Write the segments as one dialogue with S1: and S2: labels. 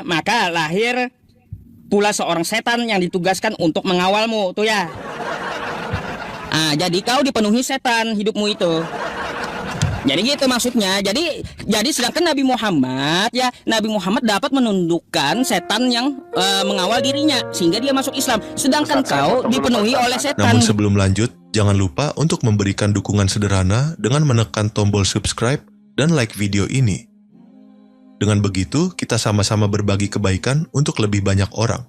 S1: maka lahir pula seorang setan yang ditugaskan untuk mengawalmu tuh ya. Jadi kau dipenuhi setan hidupmu itu. Jadi gitu maksudnya. Jadi sedangkan Nabi Muhammad dapat menundukkan setan yang mengawal dirinya sehingga dia masuk Islam. Sedangkan kau dipenuhi oleh setan.
S2: Namun sebelum lanjut, jangan lupa untuk memberikan dukungan sederhana dengan menekan tombol subscribe dan like video ini. Dengan begitu, kita sama-sama berbagi kebaikan untuk lebih banyak orang.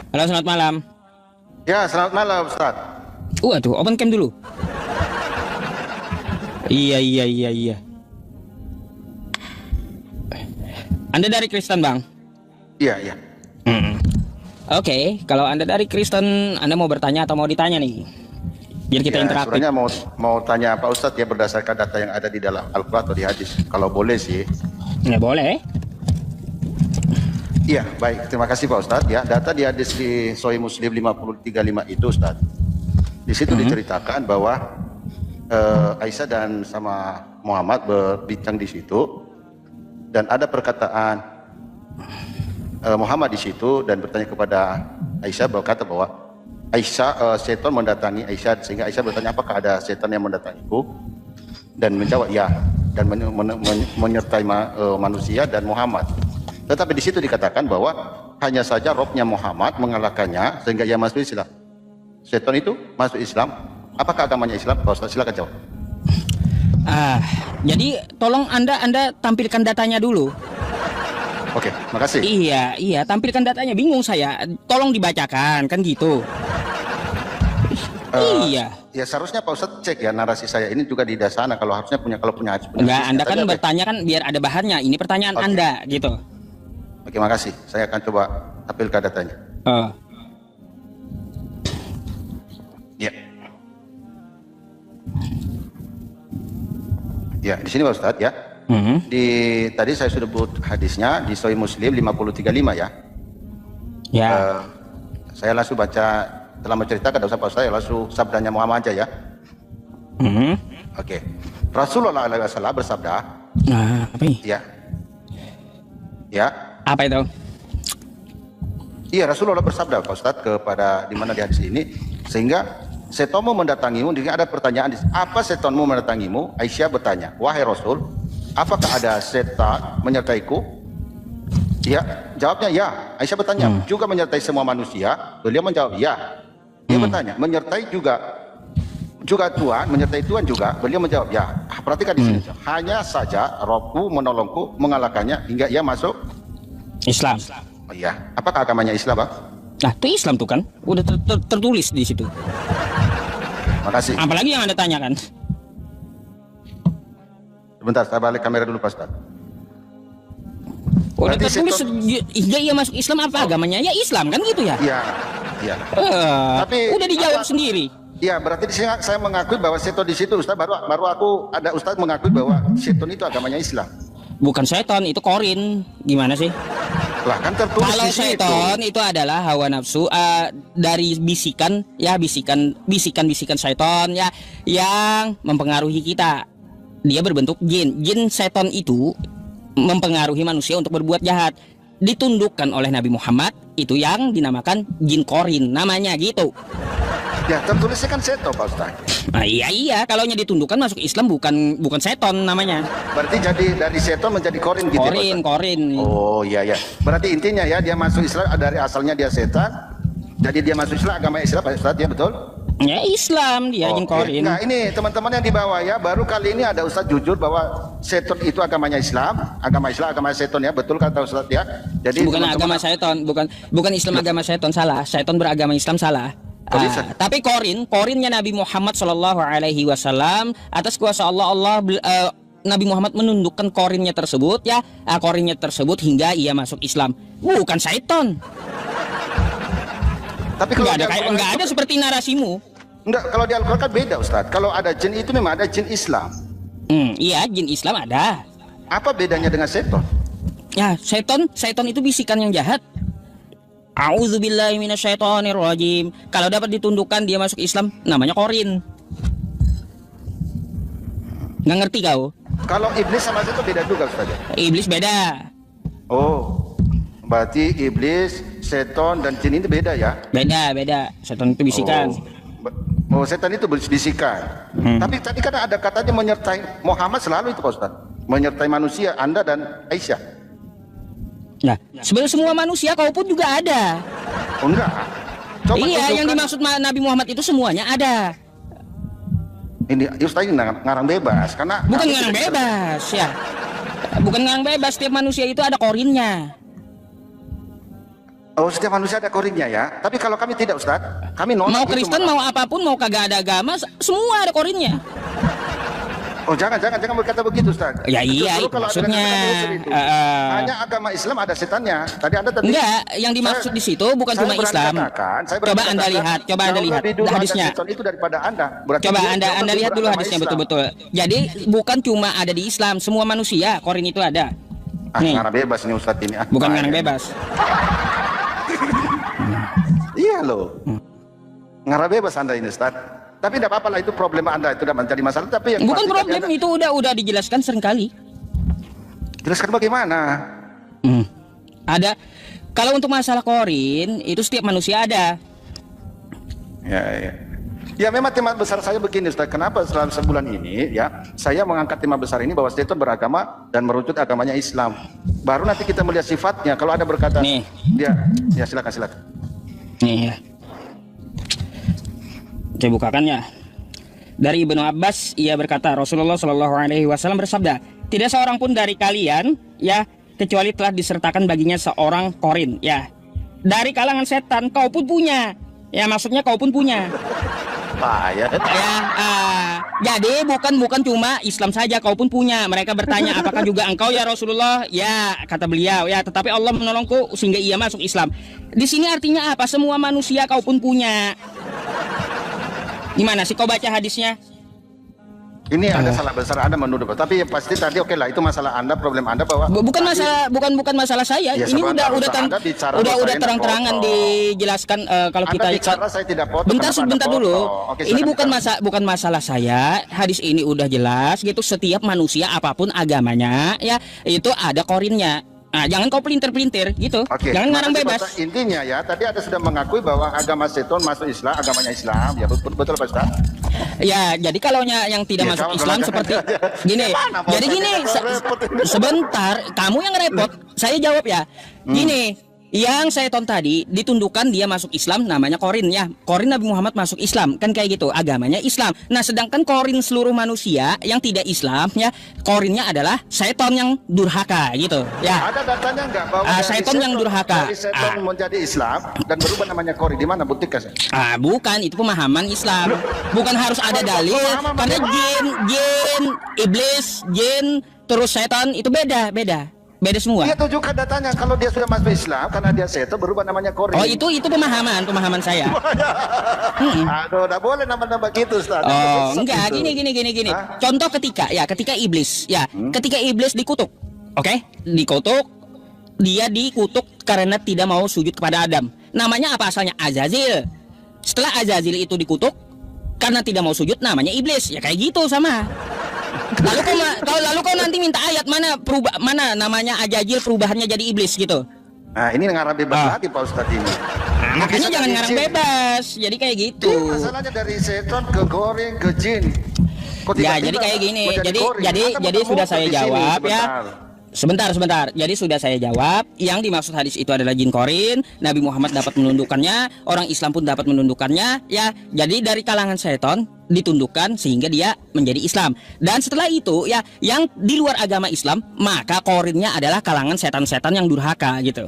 S1: Halo, selamat malam.
S3: Ya, selamat malam Ustaz.
S1: Waduh, open cam dulu. Iya. Anda dari Kristen, Bang?
S3: Iya.
S1: Oke, kalau Anda dari Kristen, Anda mau bertanya atau mau ditanya nih? Biar kita interaktif.
S3: Sebenarnya mau tanya Pak Ustadz ya berdasarkan data yang ada di dalam Al-Quran atau di hadis. Kalau boleh sih.
S1: Ya boleh.
S3: Iya, baik. Terima kasih Pak Ustadz ya. Data di hadis di Sahih Muslim 5035 itu Ustadz. Di situ diceritakan bahwa Aisyah dan sama Muhammad berbincang di situ dan ada perkataan Muhammad di situ dan bertanya kepada Aisyah, berkata bahwa Aisyah, setan mendatangi Aisyah, sehingga Aisyah bertanya apakah ada setan yang mendatangiku, dan menjawab ya, dan menyertai manusia dan Muhammad. Tetapi di situ dikatakan bahwa hanya saja rohnya Muhammad mengalahkannya sehingga ia masuk Islam. Setan itu masuk Islam. Apakah agamanya Islam? Pak Ustaz, silakan jawab.
S1: Jadi tolong Anda tampilkan datanya dulu.
S3: Oke, makasih.
S1: Iya, tampilkan datanya. Bingung saya. Tolong dibacakan, kan gitu. Iya.
S3: Ya seharusnya Pak Ustaz cek ya narasi saya ini juga di dasana kalau punya hadis.
S1: Enggak, Anda kan bertanya kan biar ada bahannya. Ini pertanyaan Anda gitu.
S3: Oke, makasih. Saya akan coba tampilkan datanya. Ya. Ya, di sini Pak Ustadz ya. Tadi saya sudah sebut hadisnya di Sahih Muslim 5035 ya.
S1: Ya.
S3: Saya langsung baca, telah menceritakan dosa Pak Ustadz, langsung sabdanya Muhammad aja ya. Oke. Rasulullah SAW bersabda.
S1: Apa ini?
S3: Ya.
S1: Apa itu?
S3: Iya, Rasulullah bersabda Pak Ustadz kepada di mana di hadis ini, sehingga setonmu mendatangimu. Ada pertanyaan, apa setonmu mendatangimu? Aisyah bertanya, wahai Rasul, apakah ada setan menyertaiku? Ya, jawabnya ya. Aisyah bertanya, juga menyertai semua manusia? Beliau menjawab ya. Dia bertanya, menyertai juga Tuhan, menyertai Tuhan juga? Beliau menjawab ya. Perhatikan di sini, hanya saja Rohku menolongku mengalahkannya hingga ia masuk
S1: Islam.
S3: Oh iya, apakah agamanya Islam, Pak?
S1: Nah, itu Islam tuh kan, udah tertulis di situ.
S3: Makasih.
S1: Apalagi yang Anda tanyakan?
S3: Sebentar, saya balik kamera dulu, Pak Ustaz.
S1: Udah tertulis hingga ia masuk Islam, apa agamanya? Ya Islam kan gitu ya?
S3: Iya.
S1: Tapi udah dijawab sendiri.
S3: Iya, berarti di sini saya mengakui bahwa seton di situ, Ustaz. Baru aku ada Ustaz mengakui bahwa seton itu agamanya Islam.
S1: Bukan seton, itu korin. Gimana sih?
S3: Lah kan tertulis
S1: kalau seton itu adalah hawa nafsu dari bisikan seton ya yang mempengaruhi kita. Dia berbentuk jin seton itu mempengaruhi manusia untuk berbuat jahat. Ditundukkan oleh Nabi Muhammad itu yang dinamakan jin korin namanya gitu.
S3: Ya tertulisnya kan seton Pak Ustaz.
S1: Nah, iya kalau ditundukkan masuk Islam bukan seton namanya.
S3: Berarti jadi dari seton menjadi korin gitu.
S1: Korin.
S3: Oh iya. Berarti intinya ya dia masuk Islam dari asalnya dia setan. Jadi dia masuk Islam agama Islam Pak Ustaz ya betul?
S1: Ya Islam dia jin korin.
S3: Nah ini teman-teman yang di bawah ya, baru kali ini ada Ustaz jujur bahwa seton itu agamanya Islam, agama seton ya, betul kata Ustaz ya. Jadi
S1: bukan agama seton, bukan Islam agama seton, salah. Seton beragama Islam salah. Tapi korinnya Nabi Muhammad Shallallahu Alaihi Wasallam atas kuasa Allah Nabi Muhammad menundukkan korinnya tersebut ya, korinnya tersebut hingga ia masuk Islam, bukan seton.
S3: Tapi kalau
S1: nggak ada seperti narasimu.
S3: Enggak, kalau di Al-Quran kan beda Ustaz. Kalau ada jin itu memang ada jin Islam.
S1: Iya, jin Islam ada.
S3: Apa bedanya dengan seton?
S1: Ya, seton itu bisikan yang jahat. A'udzubillahi minasyaitonirrajim. Kalau dapat ditundukkan dia masuk Islam, namanya korin. Nggak ngerti kau?
S3: Kalau iblis sama seton beda juga Ustaz.
S1: Iblis beda.
S3: Oh. Berarti iblis, seton, dan jin ini beda ya?
S1: Beda. Setan itu bisikan.
S3: Oh, setan itu bisikan. Tapi tadi kan ada katanya menyertai Muhammad selalu itu Pak Ustaz. Menyertai manusia, Anda dan Aisyah.
S1: Nah, sebenarnya semua manusia kau pun juga ada.
S3: Oh enggak. Coba
S1: iya,
S3: tunjukkan.
S1: yang dimaksud Nabi Muhammad itu semuanya ada.
S3: Ini Ustaz ini ngarang bebas karena
S1: Bukan ngarang bebas ya. Bukan ngarang bebas, setiap manusia itu ada korinnya.
S3: Oh, setiap manusia ada korinnya ya. Tapi kalau kami tidak Ustaz, kami nolak
S1: Mau
S3: itu
S1: Kristen,
S3: malah.
S1: mau apapun, mau kagak ada agama, semua ada korinnya.
S3: Oh jangan berkata begitu Ustaz.
S1: Ya iya,
S3: Justru
S1: itu
S3: kalau ada
S1: maksudnya.
S3: kata unsur itu, hanya agama Islam ada setannya. Tadi Anda tadi
S1: Enggak, yang dimaksud di situ bukan cuma Islam. Coba Anda lihat hadisnya.
S3: Setan itu daripada Anda. Berarti
S1: Coba
S3: dia
S1: Anda lihat dulu
S3: beragama
S1: hadisnya
S3: Islam.
S1: betul-betul. Jadi bukan cuma ada di Islam, semua manusia korin itu ada. Nih,
S3: Ngarang bebas ini Ustaz ini.
S1: bukan ngarang bebas.
S3: Iya loh. Ngarang bebas Anda ini Ustaz. Tapi tidak apa-apa lah, itu problem Anda, itu tidak menjadi masalah. Tapi yang
S1: Bukan
S3: pasti
S1: problem,
S3: tadi
S1: itu udah dijelaskan seringkali.
S3: jelaskan bagaimana?
S1: Ada. Kalau untuk masalah korin itu setiap manusia ada.
S3: Ya memang tema besar saya begini Ustaz. Kenapa selama sebulan ini ya saya mengangkat tema besar ini bahwa setan beragama dan merucut agamanya Islam. Baru nanti kita melihat sifatnya. Kalau ada berkata
S1: Nih.
S3: ya silakan.
S1: Nih ya. Saya bukakan ya. Dari Ibnu Abbas, ia berkata, Rasulullah Shallallahu Alaihi Wasallam bersabda, tidak seorang pun dari kalian ya kecuali telah disertakan baginya seorang korin ya dari kalangan setan. Kau pun punya ya, maksudnya kau pun punya.
S3: Ya.
S1: Jadi bukan cuma Islam saja, kau pun punya. Mereka bertanya, apakah juga engkau ya Rasulullah? Ya, kata beliau, ya tetapi Allah menolongku sehingga ia masuk Islam. Di sini artinya apa? Semua manusia kau pun punya. Gimana sih kau baca hadisnya?
S3: Ini ada salah besar Anda menuduh, tapi yang pasti tadi oke lah, itu masalah Anda, problem Anda bahwa
S1: Bukan masalah saya.
S3: Ya,
S1: Ini
S3: sebentar,
S1: udah terang-terangan dijelaskan kalau
S3: Anda
S1: kita
S3: bicara saya tidak potong.
S1: Bentar dulu.
S3: Oke,
S1: Ini
S3: silakan.
S1: bukan masalah saya. Hadis ini udah jelas gitu, setiap manusia apapun agamanya ya itu ada korinnya. Nah, jangan kau pelintir-pelintir gitu.
S3: Oke,
S1: Jangan ngarang
S3: makasih,
S1: bebas.
S3: Pak. Intinya ya, tadi ada sudah mengakui bahwa agama seton masuk Islam, agamanya Islam. Ya betul Pak Ustaz.
S1: Ya, jadi kalau yang tidak
S3: Ya,
S1: masuk
S3: kalau
S1: Islam
S3: jangan-
S1: seperti gini.
S3: Gimana, Pak
S1: Jadi
S3: Ustaz?
S1: gini,
S3: Repot.
S1: sebentar, kamu yang repot. Saya jawab ya. Gini, yang seton tadi ditundukkan dia masuk Islam namanya korin ya. Korin Nabi Muhammad masuk Islam, kan kayak gitu, agamanya Islam. Nah, sedangkan korin seluruh manusia yang tidak Islam ya, korinnya adalah seton yang durhaka gitu ya.
S3: Ada datanya enggak bahwa dari
S1: seton yang durhaka.
S3: Dari seton menjadi Islam dan berubah namanya Kori. Di mana buktikan?
S1: Bukan, itu pemahaman Islam. Bukan harus ada dalil. Karena jin, iblis, jin, terus setan itu beda semua.
S3: Dia tunjukkan datanya kalau dia sudah masuk Islam karena dia seton berubah namanya Kori.
S1: Oh, itu pemahaman saya.
S3: Aduh, enggak boleh nama-nama gitu, Ustaz.
S1: Oh, enggak,
S3: Gitu.
S1: gini.
S3: Hah?
S1: Contoh ketika iblis ya, ketika iblis dikutuk. Oke? Dikutuk, dia dikutuk karena tidak mau sujud kepada Adam. Namanya apa asalnya? Azazil. Setelah Azazil itu dikutuk karena tidak mau sujud, namanya iblis. Ya kayak gitu sama. Lalu kau nanti minta ayat mana namanya Azazil perubahannya jadi iblis gitu.
S3: Nah, ini ngarang bebas lagi Pak Ustaz ini.
S1: Makanya jangan ngarang bebas. Jadi kayak gitu.
S3: Ini masalahnya dari seton ke goreng ke jin. Kok
S1: Ya,
S3: tiba-tiba
S1: jadi kayak gini.
S3: menjadi goreng? Anda
S1: Jadi
S3: muter-muter
S1: sudah saya
S3: di sini
S1: jawab ya.
S3: sebentar.
S1: Sebentar. Jadi sudah saya jawab. Yang dimaksud hadis itu adalah jin korin. Nabi Muhammad dapat menundukkannya. Orang Islam pun dapat menundukkannya. Ya, jadi dari kalangan seton ditundukkan sehingga dia menjadi Islam. Dan setelah itu ya, yang di luar agama Islam, maka korinnya adalah kalangan setan-setan yang durhaka gitu.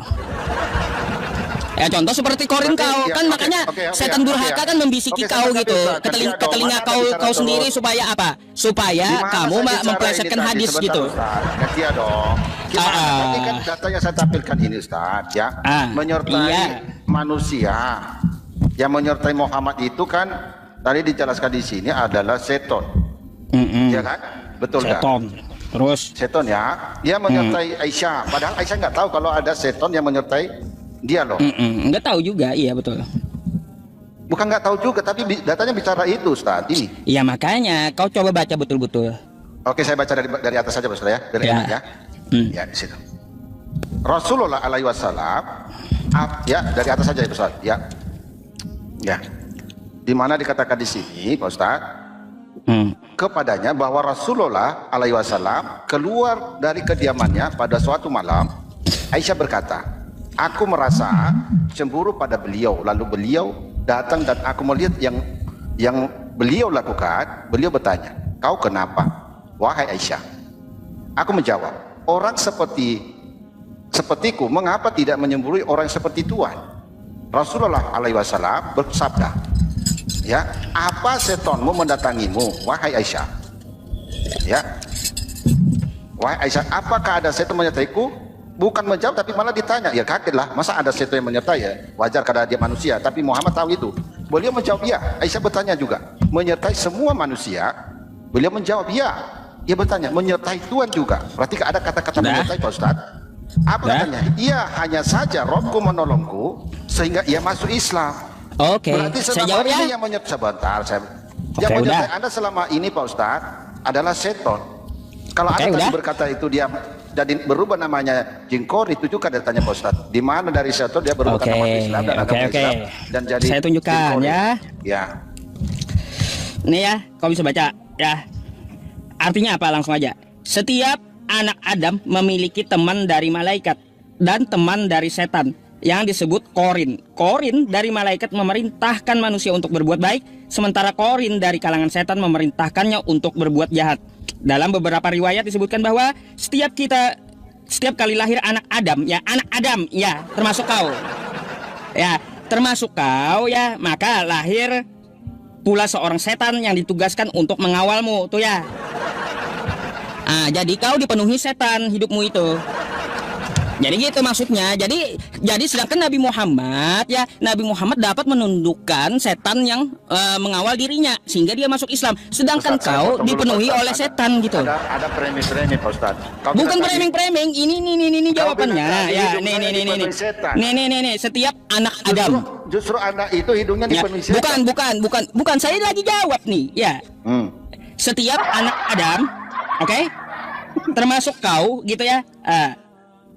S1: Ya contoh seperti korin
S3: Berarti,
S1: kau
S3: ya,
S1: kan
S3: oke,
S1: makanya
S3: oke,
S1: setan durhaka kan membisiki
S3: Oke,
S1: kau
S3: saya
S1: gitu
S3: bisa.
S1: ke
S3: Kerja
S1: telinga
S3: dong,
S1: kau
S3: mana bicara
S1: sendiri
S3: terus?
S1: supaya apa? Supaya
S3: Gimana
S1: kamu
S3: saya bicara
S1: memplesetkan
S3: ini tadi?
S1: hadis
S3: Sebentar,
S1: gitu.
S3: Ustaz. Gantian dong. Gimana? Tadi kan data yang saya tampilkan ini Ustaz ya, menyertai
S1: iya.
S3: manusia. Yang menyertai Muhammad itu kan tadi dijelaskan di sini adalah seton. Ya kan? Betul kan?
S1: Seton. Terus
S3: Seton ya. Dia menyertai Aisyah. Padahal Aisyah nggak tahu kalau ada seton yang menyertai dia loh.
S1: nggak tahu juga, iya betul.
S3: Bukan nggak tahu juga, tapi datanya bicara itu Ustaz ini.
S1: Iya makanya kau coba baca betul-betul.
S3: Oke, saya baca dari atas saja Ustaz ya. Dari
S1: Ya.
S3: ini ya. Ya, di situ. Rasulullah alaihi wasallam, ya dari atas saja ya Ustaz, ya. Ya. Di mana dikatakan di sini, Pak Ustaz, kepadanya bahwa Rasulullah alaihi wasallam keluar dari kediamannya pada suatu malam. Aisyah berkata, aku merasa cemburu pada beliau, lalu beliau datang dan aku melihat yang beliau lakukan. Beliau bertanya, kau kenapa wahai Aisyah? Aku menjawab, orang sepertiku mengapa tidak menyemburi orang seperti Tuhan? Rasulullah alaihi wasallam bersabda, ya, apa setonmu mendatangimu wahai Aisyah? Ya, wahai Aisyah, apakah ada setan menyertaiku? Bukan menjawab tapi malah ditanya. Ya kagetlah, masa ada setan yang menyertai? Ya wajar karena dia manusia, tapi Muhammad tahu itu. Beliau menjawab ya. Aisyah bertanya juga, menyertai semua manusia? Beliau menjawab ya. Dia bertanya, menyertai Tuhan juga? Berarti ada kata-kata menyertai Pak Ustaz? Apa katanya? Iya, hanya saja Robku menolongku sehingga ia masuk Islam.
S1: Oke,
S3: berarti
S1: saya jawab ya.
S3: Yang menyertai sebentar, yang menyertai Anda selama ini Pak Ustaz adalah seton. Kalau Anda tadi berkata itu dia jadi berubah namanya jingkor, itu juga dia tanya Pak Ustaz, di mana dari seton dia berubah nama Islam dan agama Islam dan jadi. Saya
S1: tunjukkan ya.
S3: Ya.
S1: Nih ya, kau bisa baca ya. Artinya apa? Langsung aja. Setiap anak Adam memiliki teman dari malaikat dan teman dari setan yang disebut korin. Korin dari malaikat memerintahkan manusia untuk berbuat baik, sementara korin dari kalangan setan memerintahkannya untuk berbuat jahat. Dalam beberapa riwayat disebutkan bahwa setiap kali lahir anak Adam, ya termasuk kau, ya maka lahir pula seorang setan yang ditugaskan untuk mengawalmu, tuh ya. Jadi kau dipenuhi setan hidupmu itu. Jadi gitu maksudnya. Jadi sedangkan Nabi Muhammad dapat menundukkan setan yang mengawal dirinya sehingga dia masuk Islam. Sedangkan
S3: Ustaz,
S1: kau dipenuhi oleh setan gitu.
S3: Ada framing Pak Ustaz.
S1: Bukan framing. Ini jawabannya. Ya, nih. Setiap anak Adam.
S3: Justru anak itu hidungnya dipenuhi setan.
S1: Bukan. Saya lagi jawab nih. Ya. Setiap anak Adam, oke? Termasuk kau gitu ya.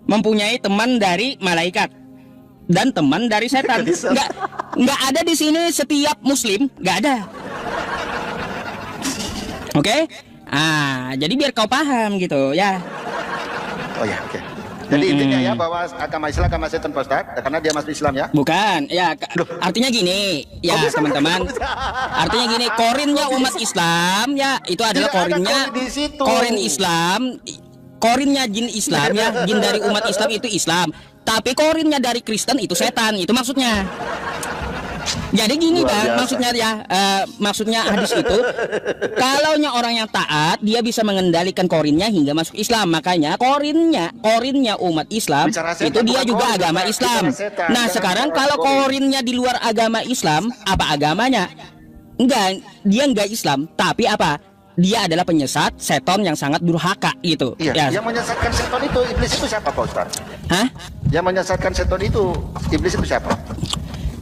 S1: Mempunyai teman dari malaikat dan teman dari setan. Nggak ada di sini setiap muslim, nggak ada. Oke? Jadi biar kau paham gitu ya.
S3: Oh ya, oke. Jadi intinya ya bahwa agama Islam agama setan Pak Ustaz, karena dia masuk Islam ya.
S1: Bukan, ya artinya gini, ya teman-teman. Artinya gini, korinnya umat Islam ya, itu adalah korin Islam. Korinnya jin Islam ya, jin dari umat Islam itu Islam. Tapi korinnya dari Kristen itu setan, itu maksudnya. Jadi gini Bang, maksudnya hadis itu, kalaunya orang yang taat, dia bisa mengendalikan korinnya hingga masuk Islam. Makanya korinnya umat Islam itu dia juga agama Islam. Nah sekarang kalau korinnya di luar agama Islam, apa agamanya? Dia enggak Islam, tapi apa? Dia adalah penyesat seton yang sangat durhaka gitu.
S3: Iya.
S1: Ya.
S3: Yang menyesatkan seton itu iblis itu siapa Pak Ustaz?
S1: Hah?
S3: Yang menyesatkan seton itu iblis itu siapa?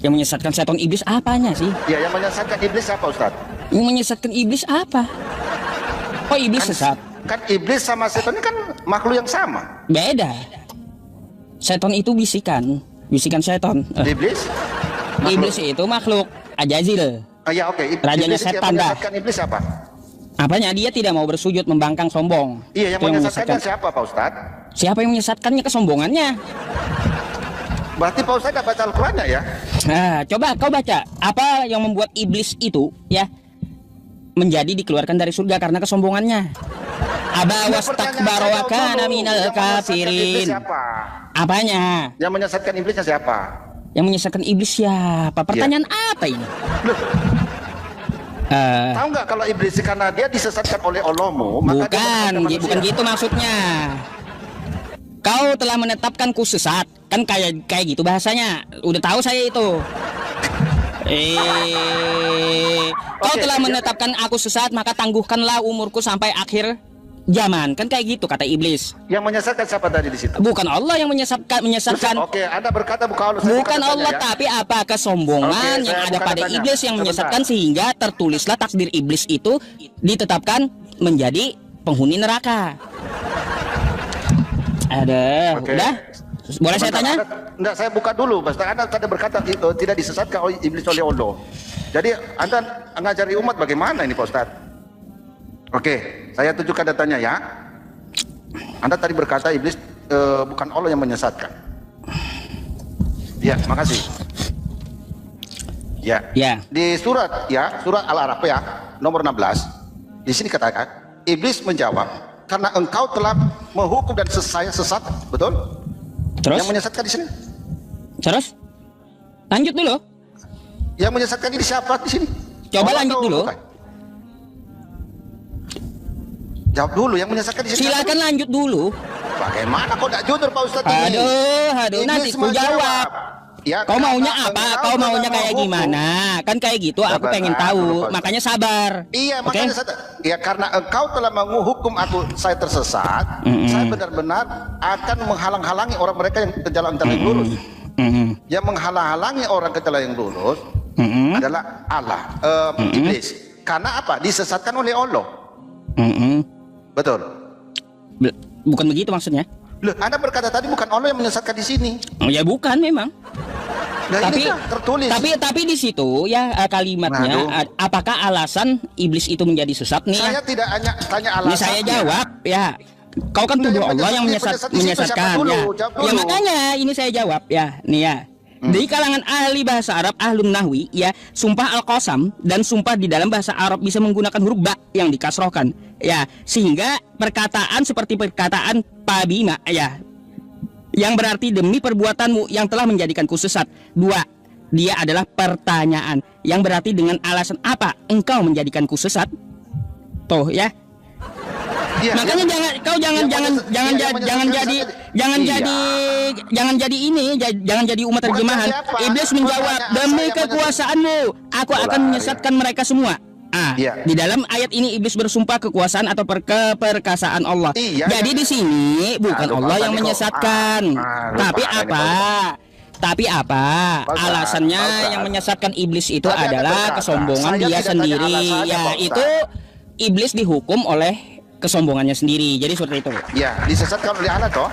S1: Yang menyesatkan seton iblis apanya sih?
S3: Ya, yang menyesatkan iblis siapa Ustaz?
S1: Yang menyesatkan iblis apa? Oh iblis sesat?
S3: Kan iblis sama seton ini kan makhluk yang sama.
S1: Beda. Seton itu bisikan seton.
S3: Iblis?
S1: Iblis itu makhluk Ajazil.
S3: Ya oke.
S1: Rajanya setan dah.
S3: Menyesatkan iblis apa?
S1: Apanya? Dia tidak mau bersujud, membangkang, sombong.
S3: Iya, yang menyesatkannya siapa Pak Ustaz?
S1: Siapa yang menyesatkannya? Kesombongannya.
S3: Berarti Pak Ustaz gak baca Al-Qurannya ya?
S1: Nah, coba kau baca. Apa yang membuat iblis itu ya menjadi dikeluarkan dari surga karena kesombongannya? Aba wastakbara wa kana minal kafirin. Apanya?
S3: Yang menyesatkan iblisnya siapa?
S1: Yang menyesatkan iblis siapa? Pertanyaan apa ini?
S3: Tahu nggak kalau iblis karena dia disesatkan oleh Allahmu, maka
S1: bukan gitu maksudnya. Kau telah menetapkanku sesat, kan kayak gitu bahasanya. Udah tahu saya itu. Kau telah menetapkan aku sesat, maka tangguhkanlah umurku sampai akhir zaman, kan kayak gitu kata iblis.
S3: Yang menyesatkan siapa tadi di situ?
S1: Bukan Allah yang menyesatkan.
S3: Oke, Anda berkata bukan Allah.
S1: Bukan Allah ya? Tapi apa kesombongan yang ada pada iblis yang menyesatkan sehingga tertulislah takdir iblis itu ditetapkan menjadi penghuni neraka. Udah. Boleh saya tanya?
S3: Enggak, saya buka dulu. Mas, Anda tadi berkata itu tidak disesatkan oleh iblis oleh Allah. Jadi Anda ngajari umat bagaimana ini Pak Ustaz? Oke, saya tunjukkan datanya ya. Anda tadi berkata iblis bukan Allah yang menyesatkan. Ya, makasih. Ya.
S1: Ya.
S3: Di surat Al-A'raf ya, nomor 16. Di sini katakan, iblis menjawab, karena engkau telah menghukum dan saya sesat, betul?
S1: Terus?
S3: Yang menyesatkan di sini?
S1: Terus? Lanjut dulu.
S3: Yang menyesatkan ini siapa di sini?
S1: Coba
S3: Allah
S1: lanjut dulu.
S3: bukan? Jawab dulu, yang menyesatkan di sini.
S1: Silakan lanjut dulu.
S3: Bagaimana kok tidak jujur Pak Ustadz ini?
S1: Aduh, nanti ku jawab.
S3: Ya,
S1: Kau maunya apa? Kau maunya kayak gimana? Kan kayak gitu aku pengen tahu. Makanya sabar.
S3: Iya, makanya ya karena engkau telah menghukum aku saya tersesat, saya benar-benar akan menghalang-halangi orang mereka yang ke jalan yang lurus. Yang menghalang-halangi orang ke jalan yang lurus adalah Allah, iblis. Karena apa? Disesatkan oleh Allah. Betul.
S1: Bukan begitu maksudnya?
S3: Loh, Anda berkata tadi bukan Allah yang menyesatkan di sini.
S1: Oh ya bukan memang.
S3: Nah,
S1: tapi
S3: ini kan tertulis.
S1: Tapi di situ ya kalimatnya apakah alasan iblis itu menjadi sesat nih?
S3: Saya tidak hanya tanya alasan.
S1: Ini saya jawab ya. Kau kan tuduh Allah yang menyesatkan ya. Ya makanya ini saya jawab ya. Nih ya. Dari kalangan ahli bahasa Arab, ahlun nahwi ya, sumpah al-qasam dan sumpah di dalam bahasa Arab bisa menggunakan huruf ba yang dikasrohkan ya, sehingga perkataan seperti perkataan pabima ya, yang berarti demi perbuatanmu yang telah menjadikanku sesat. Dua, dia adalah pertanyaan yang berarti dengan alasan apa engkau menjadikanku sesat. Tuh ya. Ya, makanya jangan jadi umat terjemahan. Iblis menjawab, demi kekuasaanmu aku akan menyesatkan mereka semua. Di dalam ayat ini iblis bersumpah kekuasaan atau keperkasaan Allah. Jadi di sini bukan Allah yang menyesatkan. Tapi apa? Alasannya yang menyesatkan iblis itu adalah kesombongan dia sendiri. Ya, itu iblis dihukum oleh kesombongannya sendiri. Jadi seperti itu.
S3: Ya, disesatkan oleh Allah toh?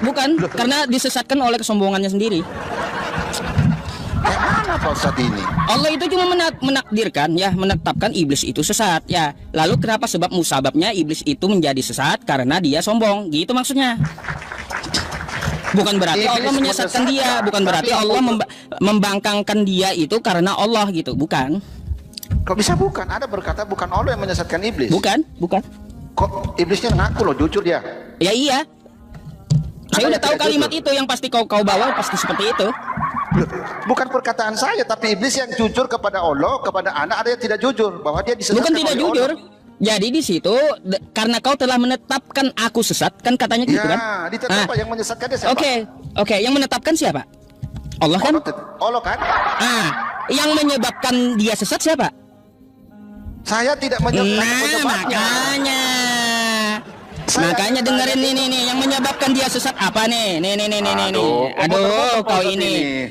S1: Bukan, karena disesatkan oleh kesombongannya sendiri.
S3: Mana Pak Ustadz ini?
S1: Allah itu cuma menakdirkan ya, menetapkan iblis itu sesat ya. Lalu kenapa musababnya iblis itu menjadi sesat? Karena dia sombong. Gitu maksudnya. Bukan berarti Allah menyesatkan dia, bukan berarti Allah membangkangkan dia itu karena Allah gitu, bukan.
S3: Kok bisa bukan? Ada berkata bukan Allah yang menyesatkan iblis.
S1: Bukan.
S3: Kok iblisnya ngaku loh, jujur dia.
S1: Ya iya. Saya udah tahu kalimat itu yang pasti kau bawa pasti seperti itu.
S3: Bukan perkataan saya, tapi iblis yang jujur kepada Allah, kepada anak, ada yang tidak jujur bahwa dia disesatkan.
S1: Bukan tidak jujur.
S3: Allah.
S1: Jadi di situ karena kau telah menetapkan aku sesat, kan katanya gitu kan?
S3: Ya, ditetapkan yang menyesatkan dia siapa?
S1: Oke, yang menetapkan siapa? Allah kan?
S3: Allah kan?
S1: Yang menyebabkan dia sesat siapa?
S3: Saya tidak menyebabkan.
S1: Makanya dengerin nih, yang menyebabkan dia sesat apa nih? Nih. Aduh, kau ini.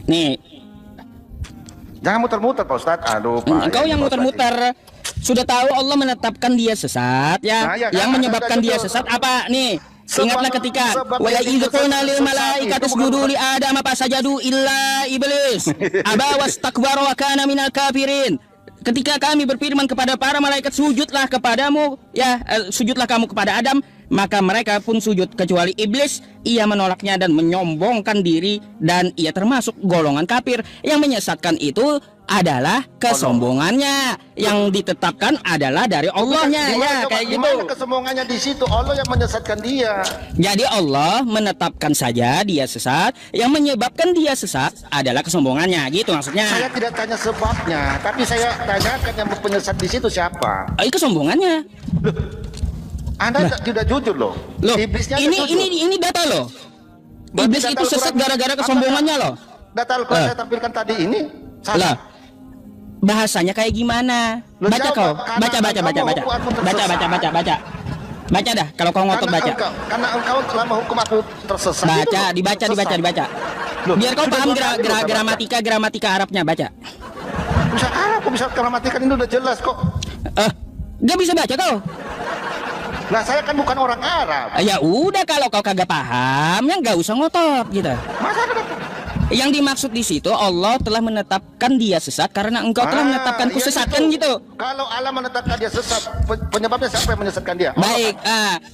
S1: Nih.
S3: Jangan muter-muter Pak Ustadz. Aduh, Pak.
S1: Kau yang muter-muter. Sudah tahu Allah menetapkan dia sesat ya. Yang menyebabkan dia sesat apa nih? Ingatlah ketika wala idz qulna lil malaikati isjudu li adam fasajadu illa iblis aba wastakbara wa kana minal kafirin. Ketika kami berfirman kepada para malaikat sujudlah kepadamu ya, sujudlah kamu kepada Adam, maka mereka pun sujud kecuali iblis. Ia menolaknya dan menyombongkan diri dan ia termasuk golongan kafir. Yang menyesatkan itu adalah kesombongannya, yang ditetapkan adalah dari Allahnya ya, kayak gitu.
S3: Kesombongannya di situ, Allah yang menyesatkan dia.
S1: Jadi Allah menetapkan saja dia sesat, yang menyebabkan dia sesat adalah kesombongannya, gitu maksudnya.
S3: Saya tidak tanya sebabnya, tapi saya tanyakan yang penyesat di situ siapa?
S1: Kesombongannya.
S3: Anda tidak jujur loh. Iblisnya
S1: ini data loh. Iblis itu sesat gara-gara kesombongannya loh.
S3: Data Al-Quran saya tampilkan tadi ini salah.
S1: Bahasanya kayak gimana? Baca kau. Baca. Baca dah. Kalau kau ngotot baca.
S3: Karena engkau telah menghukum aku tersesat.
S1: Dibaca. Biar kau paham gramatika Arabnya, baca.
S3: Bisa Arab, kok bisa gramatika ini udah jelas kok.
S1: Dia bisa baca kau.
S3: Lah saya kan bukan orang Arab.
S1: Ya udah, kalau kau kagak paham ya nggak usah ngotot gitu.
S3: Masa ada?
S1: Yang dimaksud di situ Allah telah menetapkan dia sesat karena engkau telah menetapkanku
S3: iya
S1: sesat, kan gitu.
S3: Kalau Allah menetapkan dia sesat, penyebabnya siapa yang menyesatkan dia?
S1: Baik,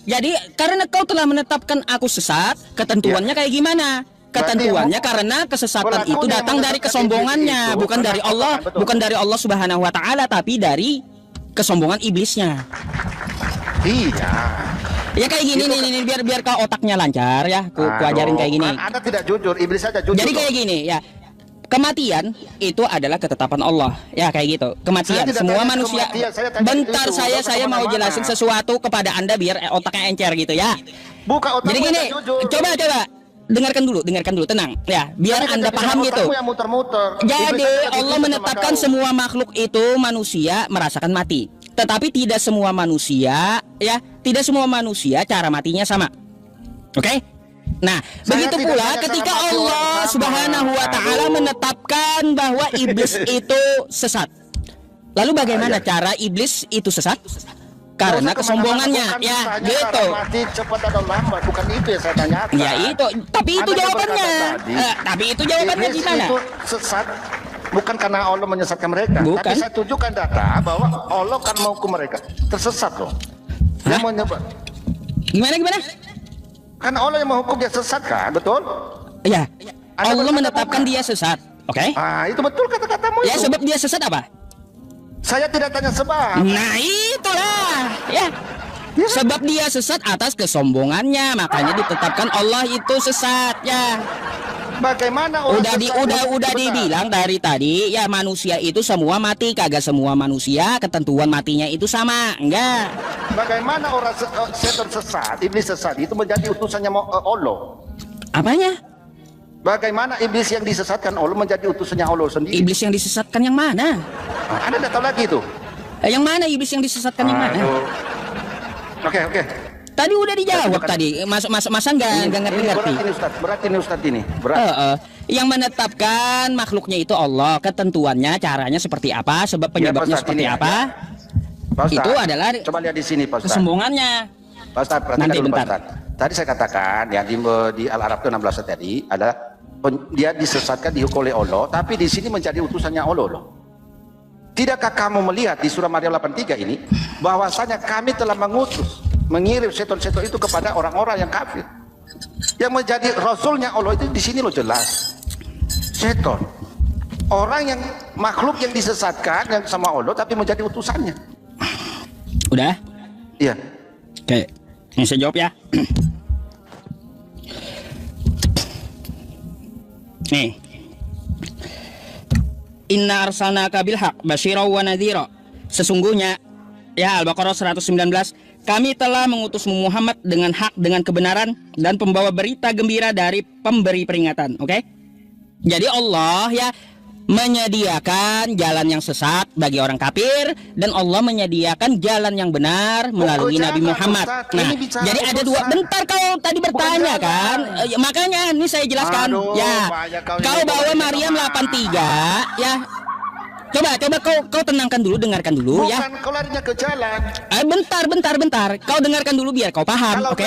S1: jadi karena kau telah menetapkan aku sesat, ketentuannya kayak gimana? Ketentuannya karena kesesatan itu datang dari kesombongannya, bukan dari Allah, bukan dari Allah Subhanahu wa taala, tapi dari kesombongan iblisnya.
S3: Iya.
S1: Ya kayak gini nih, biar kau otaknya lancar ya. Ku ajarin kayak gini.
S3: Anda tidak jujur, iblis saja jujur.
S1: Jadi kayak gini ya. Kematian itu adalah ketetapan Allah. Ya kayak gitu. Kematian semua manusia. Bentar, saya mau jelasin sesuatu kepada Anda biar otaknya encer gitu ya.
S3: Buka otak.
S1: Jadi gini, coba dengarkan dulu, tenang ya, biar Anda paham gitu. Jadi Allah menetapkan semua makhluk itu manusia merasakan mati. Tetapi tidak semua manusia ya, tidak semua manusia cara matinya sama. Oke? Nah, begitu pula ketika Allah Subhanahu wa taala menetapkan bahwa iblis itu sesat. Lalu bagaimana cara iblis itu sesat? Karena kesombongannya, ya gitu.
S3: Mati cepat atau lambat, bukan itu yang saya tanyakan.
S1: Ya itu, tapi itu jawabannya. Tapi itu jawabannya
S3: iblis
S1: gimana?
S3: Itu sesat bukan karena Allah menyesatkan mereka,
S1: bukan.
S3: tapi saya tunjukkan data bahwa Allah kan menghukum mereka tersesat loh. Dia menyebut.
S1: Gimana?
S3: Kan Allah yang menghukum dia sesat kan, betul?
S1: Iya. Allah menetapkan dia sesat. Oke?
S3: Itu betul kata-katamu
S1: ya,
S3: itu.
S1: sebab dia sesat apa?
S3: Saya tidak tanya sebab.
S1: Nah itulah ya. Sebab dia sesat atas kesombongannya, makanya ditetapkan Allah itu sesat ya.
S3: Bagaimana orang
S1: udah dibilang dari tadi ya, manusia itu semua mati, kagak semua manusia ketentuan matinya itu sama, enggak.
S3: Bagaimana orang setan sesat, iblis sesat itu menjadi utusannya Allah?
S1: Apanya?
S3: Bagaimana iblis yang disesatkan Allah menjadi utusannya Allah sendiri?
S1: Iblis yang disesatkan yang mana?
S3: Anda tidak tahu lagi tuh.
S1: Yang mana iblis yang disesatkan yang mana?
S3: Oke.
S1: Tadi udah dijawab tadi. Masa nggak ngerti-ngerti.
S3: Berarti ini Ustadz ini.
S1: Yang menetapkan makhluknya itu Allah, ketentuannya caranya seperti apa, sebab penyebabnya seperti apa. Itu adalah
S3: coba lihat di sini, Pak Ustadz.
S1: Kesombongannya.
S3: Pak Ustadz, perhatikan dulu, Pak Ustadz. Tadi saya katakan ya di Al-Araf itu 16 tadi adalah dia disesatkan, dihukum oleh Allah, tapi di sini menjadi utusannya Allah loh. Tidakkah kamu melihat di surah Maryam 83 ini bahwasanya kami telah mengirim seton-seton itu kepada orang-orang yang kafir, yang menjadi rasulnya Allah itu di sini loh jelas. Seton, orang yang makhluk yang disesatkan yang sama Allah tapi menjadi utusannya.
S1: Udah?
S3: Iya.
S1: Oke, ini saya jawab ya. Nih. Inna arsalnaka bil haq basyira wa nadhira. Sesungguhnya ya, Al-Baqarah 119, kami telah mengutusmu Muhammad dengan hak, dengan kebenaran, dan pembawa berita gembira dari pemberi peringatan. Oke? Jadi Allah ya menyediakan jalan yang sesat bagi orang kafir, dan Allah menyediakan jalan yang benar melalui Nabi Muhammad. Nah, jadi ada dua. Bentar, kau tadi bertanya kan, makanya ini saya jelaskan. Kau bawa Maryam 83 ya. Coba kau tenangkan dulu, dengarkan dulu.
S3: Bukan,
S1: ya.
S3: Kau larinya ke jalan.
S1: Bentar. Kau dengarkan dulu biar kau paham, oke?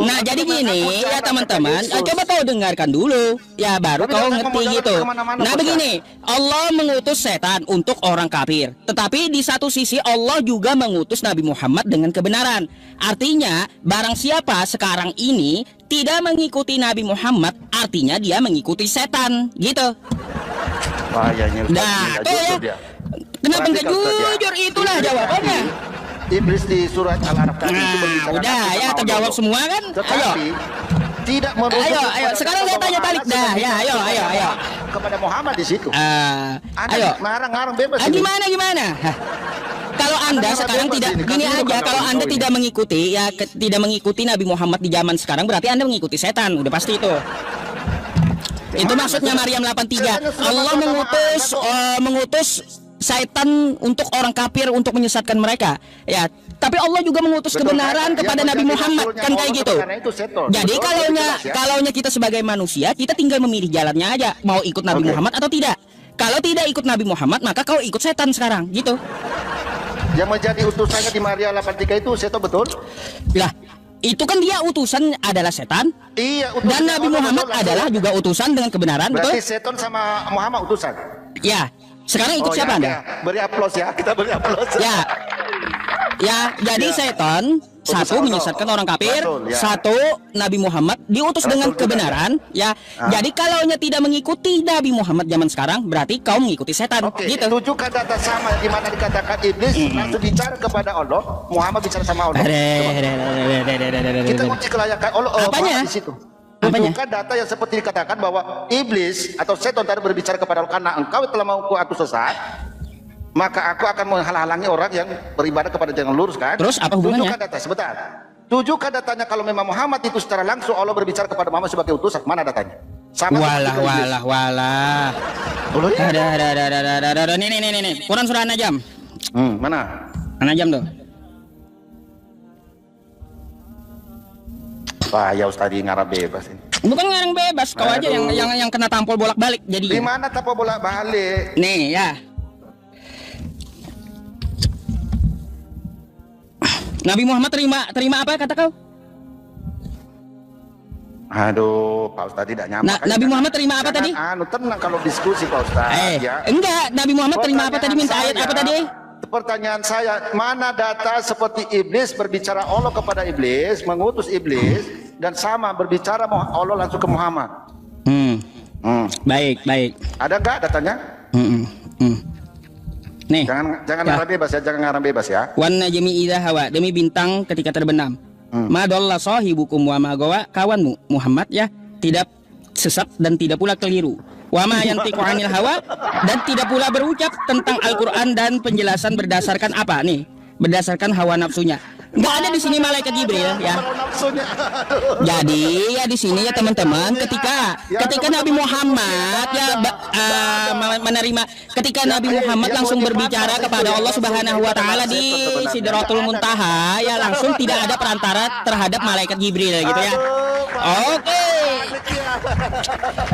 S1: Nah, jadi gini ya teman-teman, coba kau dengarkan dulu. Ya, baru kau ngerti gitu. Nah, begini, Allah mengutus setan untuk orang kafir. Tetapi di satu sisi Allah juga mengutus Nabi Muhammad dengan kebenaran. Artinya, barang siapa sekarang ini tidak mengikuti Nabi Muhammad, artinya dia mengikuti setan, gitu. Nah, tuh ya. Kenapa nggak jujur? Itulah jawabannya.
S3: Iblis di surat Al-Araf tadi itu berbicara.
S1: Udah ya, terjawab semua kan? Ayo.
S3: Tidak merujuk.
S1: Ayo. Sekarang saya tanya balik dah. Ya, ayo.
S3: Kepada Muhammad di situ.
S1: Ayo.
S3: Ngarang bebas.
S1: Gimana? Kalau Anda sekarang tidak gini aja, kalau Anda tidak mengikuti ya, tidak mengikuti Nabi Muhammad di zaman sekarang, berarti Anda mengikuti setan. Udah pasti itu. Itu maksudnya Maryam 83. Allah mengutus setan untuk orang kafir untuk menyesatkan mereka. Ya, tapi Allah juga mengutus kebenaran kepada Nabi Muhammad, kan kayak gitu. Jadi kalaunya kita sebagai manusia, kita tinggal memilih jalannya aja, mau ikut Nabi Muhammad atau tidak. Kalau tidak ikut Nabi Muhammad, maka kau ikut setan sekarang, gitu.
S3: Yang menjadi utusannya di Maria 83 itu setan betul?
S1: Lah, itu kan dia utusan adalah setan.
S3: Iya, utusan
S1: Dan Nabi Muhammad adalah juga utusan dengan kebenaran, betul?
S3: Berarti setan sama Muhammad utusan.
S1: Ya. Sekarang ikut siapa Anda?
S3: Ya. Beri aplaus ya, kita beri aplaus.
S1: Ya, jadi setan satu menyesatkan orang kafir,
S3: betul, ya.
S1: satu Nabi Muhammad diutus dengan kebenaran, ya. Jadi kalaunya tidak mengikuti Nabi Muhammad zaman sekarang, berarti kau mengikuti setan.
S3: Oke,
S1: Gitu.
S3: tunjukkan data sama di mana dikatakan iblis langsung bicara kepada Allah, Muhammad bicara sama Allah. Kita uji kelayakan Allah
S1: Apanya?
S3: di situ.
S1: Apanya?
S3: Tunjukkan data yang seperti dikatakan bahwa iblis atau setan tadi berbicara kepada Allah, karena engkau telah mau aku sesat, maka aku akan menghalang-halangi orang yang beribadah kepada jalan lurus, kan?
S1: Terus apa hubungannya?
S3: Tunjukkan data sebentar. Tunjukkan datanya kalau memang Muhammad itu secara langsung Allah berbicara kepada Muhammad sebagai utusan. Mana datanya? Sama
S1: Walah. Ada. Nih. Quran surah An-Najm.
S3: Mana?
S1: An-Najm tuh.
S3: Wah, ya Ustaz ngarang bebas ini.
S1: Bukan ngarang bebas, kau aja yang kena tampol bolak-balik jadi.
S3: Di mana tampol bolak-balik?
S1: Nih ya. Nabi Muhammad terima apa kata kau?
S3: Aduh, Pak Ustaz tidak nyampe.
S1: Nabi Muhammad terima apa tadi?
S3: Tenang kalau diskusi Pak Ustaz. Ya.
S1: Enggak, Nabi Muhammad terima apa tadi? Minta ayat apa tadi?
S3: Pertanyaan saya, mana data seperti iblis berbicara Allah kepada iblis, mengutus iblis, dan sama berbicara Allah langsung ke Muhammad?
S1: Baik.
S3: Ada nggak datanya?
S1: Nih.
S3: Jangan ngarang bebas ya, jangan ngarang bebas ya.
S1: Wan najmi idza hawa, demi bintang ketika terbenam. Ma dalla sahibukum wa ma gawa, kawanmu Muhammad ya tidak sesat dan tidak pula keliru. Wa ma yantiqu anil hawa, dan tidak pula berucap tentang Al-Qur'an dan penjelasan berdasarkan apa nih? Berdasarkan hawa nafsunya. Enggak ada di sini malaikat Jibril ya. Jadi ya di sini ya teman-teman ketika Nabi Muhammad ya menerima ketika Nabi Muhammad langsung berbicara kepada Allah Subhanahu wa taala di Sidratul Muntaha ya langsung tidak ada perantara terhadap malaikat Jibril gitu ya. Oke.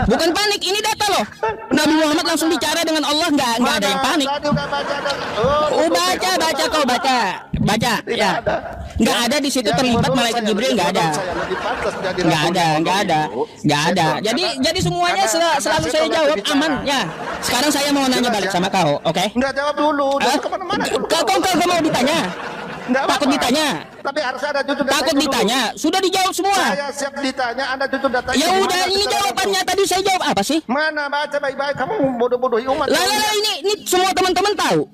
S1: Bukan panik, ini data loh. Nabi Muhammad langsung bicara dengan Allah, nggak ada yang panik. Baca ya. Nggak ada di situ terlibat malaikat Jibril, nggak ada. Jadi semuanya selalu saya jawab aman ya. Sekarang saya mau nanya balik sama kau, oke?
S3: Nggak jawab dulu.
S1: Kau mau ditanya? Takut ditanya.
S3: Tapi harus ada jujur.
S1: Takut ditanya. Sudah dijawab semua.
S3: Saya siap ditanya, Anda jujur datanya.
S1: Ya udah, ini jawabannya tadi saya jawab apa sih?
S3: Mana baca baik-baik, kamu bodoh-bodohi umat.
S1: Lah ini semua teman-teman tahu.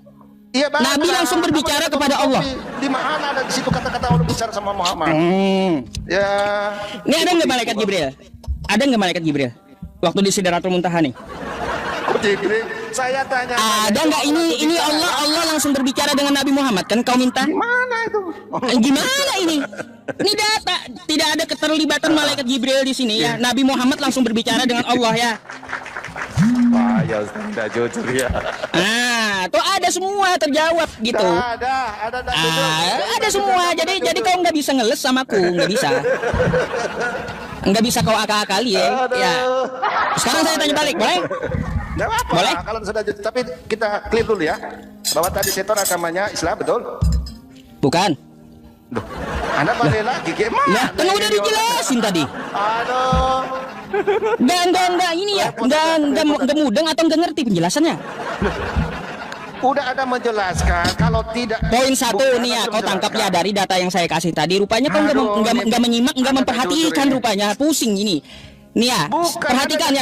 S3: Iya,
S1: Nabi langsung berbicara kepada Allah.
S3: Di mana ada di situ kata-kata Allah bicara sama Muhammad? Ya.
S1: Ini ada nggak malaikat Jibril? Ada nggak malaikat Jibril? Waktu di Sidratul Muntaha nih.
S3: Jibril, saya tanya.
S1: Ada nggak ini Allah langsung berbicara dengan Nabi Muhammad kan kau minta?
S3: Gimana itu?
S1: Gimana ini? Ini data tidak ada keterlibatan malaikat Jibril di sini ya. Nabi Muhammad langsung berbicara dengan Allah ya.
S3: Wah, ya sudah jujur ya.
S1: Tuh ada semua terjawab gitu. Ada semua. Jadi kau nggak bisa ngeles sama aku, nggak bisa. Nggak bisa kau akal-akali ya. Ya. Sekarang saya tanya balik, boleh?
S3: Nggak apa-apa.
S1: Boleh?
S3: Kalau sudah jujur, tapi kita clear dulu ya. Bahwa tadi setan agamanya Islam, betul?
S1: Bukan.
S3: Duh, Anda balik lagi gimana?
S1: Nah, kan udah dijelasin tadi.
S3: Aduh.
S1: Enggak ini ya. Enggak mudeng atau enggak ngerti penjelasannya.
S3: Udah ada menjelaskan kalau tidak.
S1: Poin satu nih ya, kau tangkap ya dari data yang saya kasih tadi. Rupanya kau enggak menyimak, enggak memperhatikan rupanya. Pusing ini. Nih ya, perhatikan.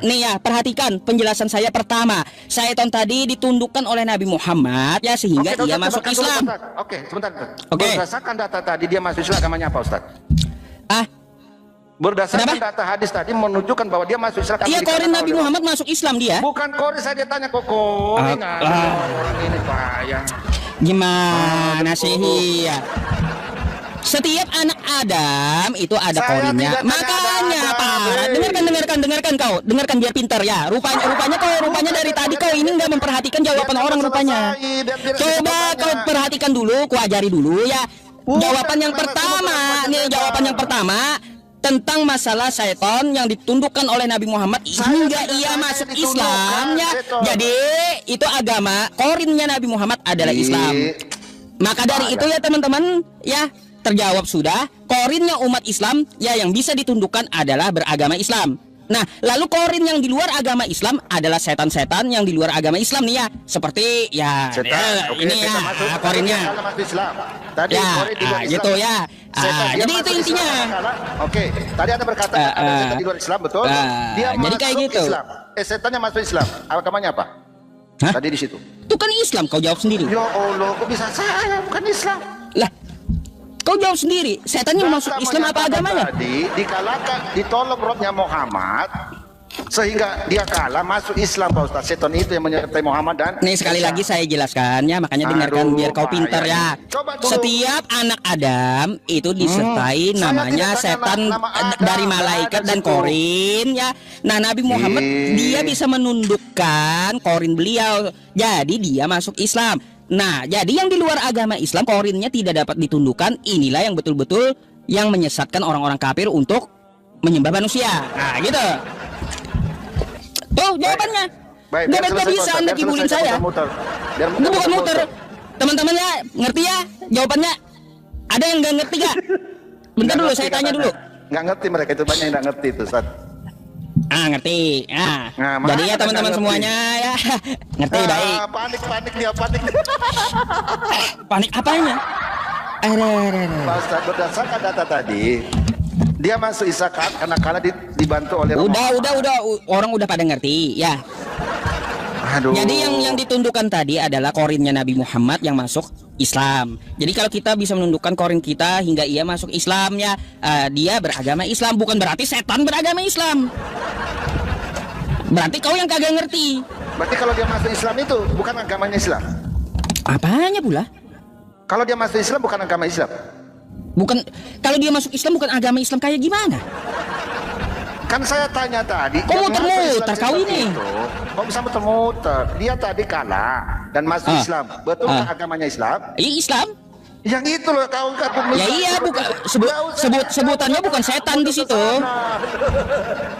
S1: Nih ya, perhatikan penjelasan saya pertama. Syaitan tadi ditundukkan oleh Nabi Muhammad ya sehingga dia masuk Islam.
S3: Oke, sebentar.
S1: Oke.
S3: Berdasarkan data tadi dia masuk Islam, agamanya apa, Ustaz? Berdasarkan data hadis tadi menunjukkan bahwa dia masuk Islam.
S1: Iya, korin Nabi Muhammad masuk Islam dia.
S3: Bukan korin, saya tanya kok korin. Orang ini payah.
S1: Gimana sih ya? Setiap anak Adam itu ada korinnya. Makanya Pak, dengarkan kau, dengarkan biar pintar ya. Rupanya dari tadi kau ini nggak memperhatikan jawaban orang rupanya. Coba kau perhatikan dulu, kau ajari dulu ya. Jawaban yang pertama, tentang masalah setan yang ditundukkan oleh Nabi Muhammad hingga ia masuk Islam ya. Jadi itu agama korinnya Nabi Muhammad adalah Islam. Maka dari itu ya teman-teman ya, terjawab sudah. Korinnya umat Islam ya yang bisa ditundukkan adalah beragama Islam. Nah, lalu korin yang di luar agama Islam adalah setan-setan yang di luar agama Islam nih ya. Seperti ya, ini ya korinnya.
S3: Tadi
S1: ya,
S3: korin di luar Islam.
S1: gitu ya. Jadi itu intinya.
S3: Oke, tadi Anda berkata ada setan di luar Islam, betul? Dia
S1: jadi kayak gitu.
S3: Islam. Setannya masuk Islam. Agamanya apa?
S1: Hah?
S3: Tadi di situ.
S1: Itu kan Islam, kau jawab sendiri.
S3: Ya Allah, kok bisa saya bukan Islam?
S1: Lah, kau jawab sendiri. Setannya masuk Islam apa agamanya?
S3: Tadi dikalahkan, ditolong rohnya Muhammad sehingga dia kalah masuk Islam, Pak Ustaz. Setan itu yang menyertai Muhammad dan
S1: nih sekali lagi saya jelaskan ya, makanya dengarkan biar kau pintar ya. Setiap anak Adam itu disertai namanya setan dari malaikat dan korin ya. Nah, Nabi Muhammad dia bisa menundukkan korin beliau. Jadi dia masuk Islam. Nah, jadi yang di luar agama Islam korinnya tidak dapat ditundukkan. Inilah yang betul-betul yang menyesatkan orang-orang kafir untuk menyembah manusia. Nah, gitu. Tuh jawabannya. Gak bisa Anda kibulin saya. Itu bukan muter. Teman-teman ya, ngerti ya jawabannya? Ada yang nggak ngerti gak? Bentar dulu, saya tanya dulu.
S3: Nggak ngerti mereka, itu banyak yang nggak ngerti itu, Ustaz.
S1: Ngerti. Jadi ya teman-teman semuanya ya ngerti baik.
S3: Panik dia, panik.
S1: Panik apanya?
S3: Pak Ustaz, berdasarkan data tadi, dia masuk Isakat karena kalah dibantu oleh
S1: udah orang udah pada ngerti ya.
S3: Aduh.
S1: Jadi yang ditundukkan tadi adalah korinnya Nabi Muhammad yang masuk Islam. Jadi kalau kita bisa menundukkan korin kita hingga ia masuk Islam ya, dia beragama Islam, bukan berarti setan beragama Islam. Berarti kau yang kagak ngerti.
S3: Berarti kalau dia masuk Islam itu bukan agamanya Islam.
S1: Apanya pula?
S3: Kalau dia masuk Islam bukan agama Islam.
S1: Bukan, kalau dia masuk Islam bukan agama Islam kayak gimana?
S3: Kan saya tanya tadi.
S1: Kok muter-muter kau ini?
S3: Kok bisa muter-muter? Dia tadi kalah dan masuk Islam. Betul agamanya Islam?
S1: Iya Islam.
S3: Yang itu loh kau
S1: ya iya, bukan sebutannya bukan setan di situ.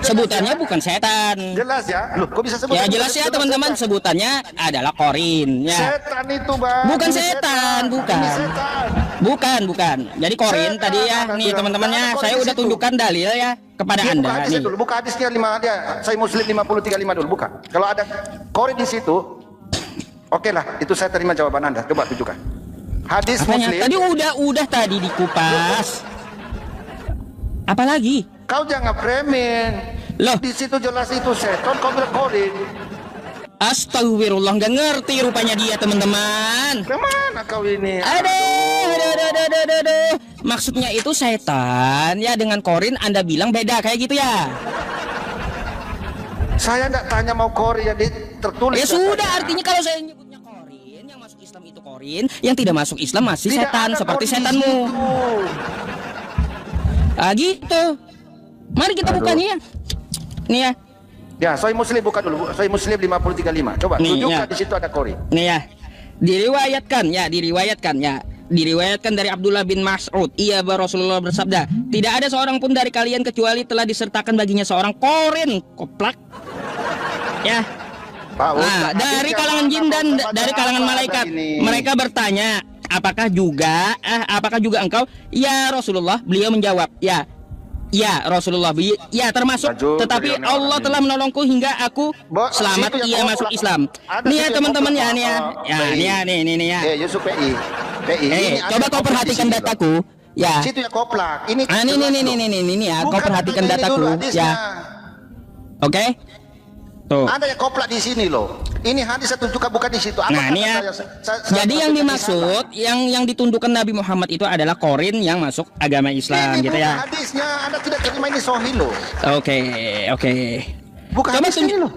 S1: Sebutannya bukan setan.
S3: Jelas ya? Loh, kok bisa sebut?
S1: Ya jelas ya teman-teman, sebutannya adalah korin ya.
S3: Setan itu, Bang.
S1: Bukan setan, bukan. Jadi korin setan, tadi ya, nih teman-temannya saya udah tunjukkan dalil ya kepada
S3: dia
S1: Anda nih.
S3: Buka hadisnya 5 dia. Saya Muslim 5035 dulu, buka. Kalau ada korin di situ, oke lah, itu saya terima jawaban Anda. Coba tunjukkan. Hadis
S1: apanya?
S3: Muslim.
S1: Tadi udah tadi dikupas. Apalagi?
S3: Kau jangan premen.
S1: Loh,
S3: di situ jelas itu setan, kau bilang korin.
S1: Astagfirullah, nggak ngerti rupanya dia teman-teman.
S3: Kemana kau ini?
S1: Aduh. Maksudnya itu setan ya, dengan korin Anda bilang beda kayak gitu ya?
S3: Saya enggak tanya mau korin yang tertulis.
S1: Ya sudah, artinya kalau saya nyebutnya korin, yang masuk Islam itu korin, yang tidak masuk Islam masih tidak setan seperti setanmu. Gitu. Mari kita buka nih ya. Nih ya.
S3: Ya, Sahih Muslim buka dulu. Sahih Muslim 5035. Coba nih, tunjukkan ya. Di situ ada korin.
S1: Nih ya. Diriwayatkan dari Abdullah bin Mas'ud, ia Rasulullah bersabda, tidak ada seorang pun dari kalian kecuali telah disertakan baginya seorang korin koplak. Ya. Nah, dari kalangan jin dan dari kalangan malaikat, mereka bertanya, apakah juga engkau? Ya Rasulullah, beliau menjawab, ya Rasulullah, ya termasuk. Tetapi Allah telah menolongku hingga aku selamat ia masuk Islam. Nih ya teman-teman ya, nih ya.
S3: Yusuf PI.
S1: Coba kau perhatikan dataku. Ya.
S3: Situ ya koplak. Ini
S1: ini ya, kau perhatikan dataku ya. Oke. Tuh.
S3: Ada yang koplak di sini loh. Ini hadis saya tunjukkan bukan di situ.
S1: Nah, ini ya. Jadi yang dimaksud, yang ditundukkan Nabi Muhammad itu adalah korin yang masuk agama Islam,
S3: ini
S1: gitu ya.
S3: Hadisnya Anda tidak terima, ini sahih loh.
S1: Oke.
S3: Bukan
S1: coba
S3: hadis ini loh.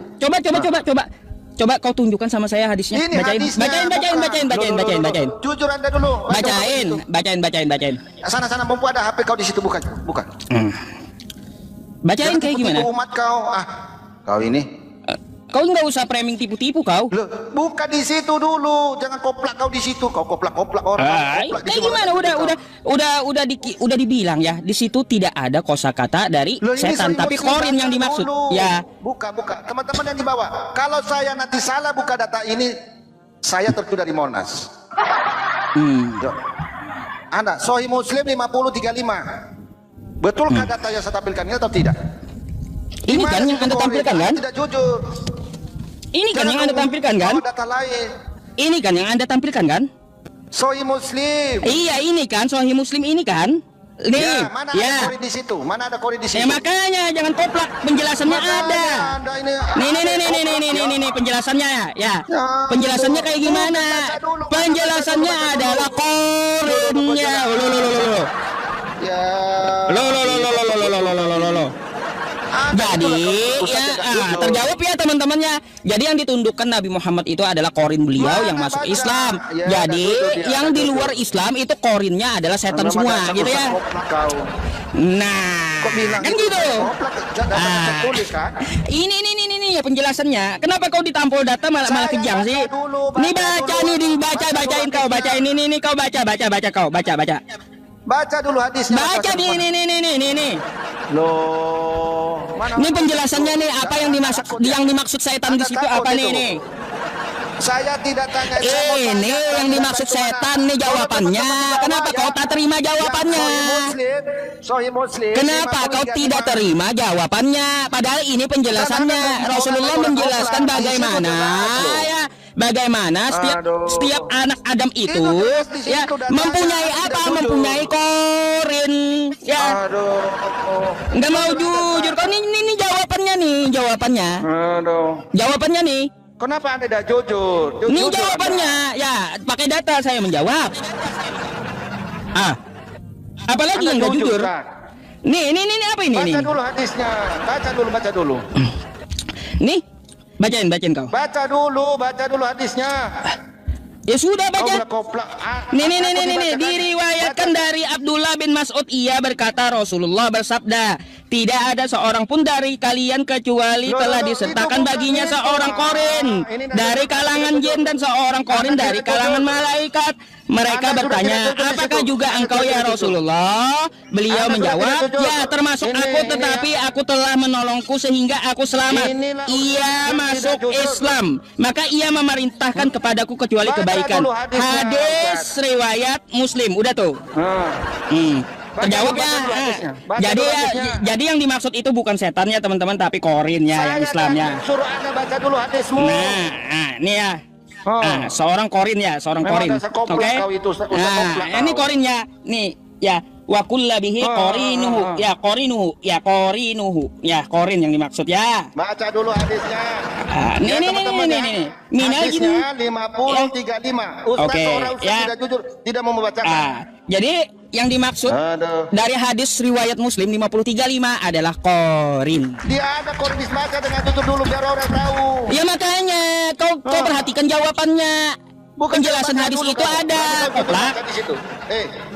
S1: Coba kau tunjukkan sama saya hadisnya.
S3: Ini
S1: bacain.
S3: Bacain. Jujur Anda dulu.
S1: Bacain.
S3: Sana mumpung ada HP kau di situ, bukan.
S1: Bacain kayak gimana?
S3: Umat kau. Kau ini.
S1: Kau nggak usah framing tipu-tipu kau.
S3: Loh, buka di situ dulu, jangan koplak kau di situ. Kau koplak-koplak orang. Koplak di
S1: Kayak
S3: situ.
S1: gimana? Udah dibilang ya. Di situ tidak ada kosakata dari
S3: Loh, ini
S1: setan,
S3: Sahih
S1: tapi
S3: Muslim,
S1: korin yang
S3: baca
S1: dimaksud.
S3: dulu.
S1: Ya.
S3: Buka. Teman-teman yang di bawah. Kalau saya nanti salah buka data ini, saya tertuduh dari Monas. Yuk. Anda, Sahih Muslim 5035. Betulkah data yang saya tampilkan ini atau tidak?
S1: Ini kan yang Anda tampilkan kan?
S3: Tidak jujur.
S1: Ini kan yang Anda tampilkan kan?
S3: Bawa data lain.
S1: Ini kan yang Anda tampilkan kan?
S3: Sahih Muslim.
S1: Iya, ini kan Sahih Muslim ini kan? Nih,
S3: Ya, mana ada
S1: ya.
S3: kori di situ? Mana ada kori di situ?
S1: Makanya jangan koplak, penjelasannya
S3: Makanya
S1: ada.
S3: Anda ini
S1: Nih, penjelasannya ya. Penjelasannya kayak gimana? Penjelasannya adalah korinnya. Loh.
S3: Ya.
S1: Loh. Jadi terjawab ya teman-temannya. Jadi yang ditundukkan Nabi Muhammad itu adalah korin beliau yang masuk Islam. Jadi yang di luar Islam itu korinnya adalah setan semua, gitu ya. Nah, kan gitu. Ini ya penjelasannya. Kenapa kau ditampol data malah kejam sih? Nih bacain kau bacain ini kau baca.
S3: Baca dulu hadisnya.
S1: Baca nih.
S3: Loh,
S1: Ini penjelasannya nih, apa yang dimaksud setan di situ apa nih?
S3: Saya tidak tanya.
S1: Ini yang dimaksud setan nih jawabannya. Kenapa kau tak terima jawabannya?
S3: Sahih Muslim.
S1: Kenapa kau tidak terima jawabannya? Padahal ini penjelasannya. Rasulullah menjelaskan bagaimana setiap anak Adam itu ya mempunyai apa? Mempunyai korin. Ya. Nggak mau jujur. Kau ini jawabannya. Jawabannya nih.
S3: Kenapa Anda tidak jujur?
S1: Ini jawabannya. Ya, pakai data saya menjawab. Apalagi yang nggak jujur? Nih, apa ini?
S3: Baca dulu hadisnya. Baca dulu.
S1: Nih, bacain kau.
S3: Baca dulu hadisnya.
S1: Ya sudah baca.
S3: Koplak.
S1: Nih. Diriwayatkan dari Abdullah bin Mas'ud, ia berkata Rasulullah bersabda, tidak ada seorang pun dari kalian kecuali telah disertakan baginya seorang korin dari kalangan jin dan seorang korin dari kalangan malaikat. Mereka bertanya, apakah juga engkau ya Rasulullah? Beliau menjawab, ya termasuk aku, tetapi aku telah menolongku sehingga aku selamat. Ia masuk Islam, maka ia memerintahkan kepadaku kecuali kebaikan. Hadis riwayat Muslim. Udah tuh. Terjawab ya. Jadi yang dimaksud itu bukan setannya teman-teman, tapi korinnya yang Islamnya.
S3: Suruh Anda baca dulu hadismu.
S1: Nah, ini ya. Seorang korin. Oke. Ini korinnya. Nih, ya. Wa kullabihi qorinuhu. Ya korin yang dimaksud ya.
S3: Baca dulu hadisnya.
S1: Nih.
S3: Hadisnya 5035. Ustaz orang tidak jujur, tidak mau membacakan.
S1: Jadi yang dimaksud dari hadis riwayat Muslim 5035 adalah korin.
S3: Dia ada korin, baca dengan jujur dulu biar orang tahu.
S1: Ya makanya kau perhatikan jawabannya. Penjelasan hadis itu ada.
S3: Di situ.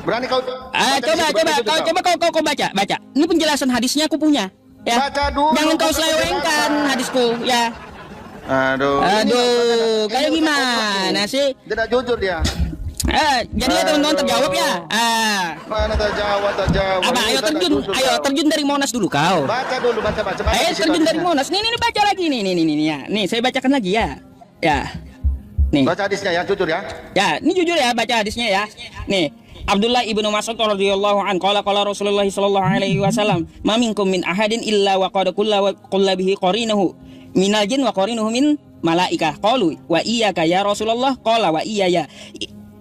S3: Berani kau?
S1: Coba kau baca. Ini penjelasan hadisnya aku punya. Ya.
S3: Baca dulu.
S1: Jangan kau selewengkan hadisku, ya. Aduh, kayak gimana sih?
S3: Tidak jujur dia.
S1: Jadi ya teman-teman terjawab ya.
S3: Mana terjawab.
S1: Apa? Ayo terjun dari Monas dulu kau.
S3: Baca dulu, baca.
S1: Terjun dari Monas. Nih baca lagi nih ya. Nih saya bacakan lagi ya. Ya. Nih.
S3: Baca hadisnya ya, jujur ya.
S1: Ya, ini jujur ya baca hadisnya ya. Nih, Abdullah ibnu Mas'ud radhiyallahu an qala Rasulullah sallallahu alaihi wasallam, "Ma minkum min ahadin illa wa qad kullabihi qarinuhu minal jin wa qarinuhu min malaikah." Qalu wa iyyaka ya Rasulullah, qala wa iyya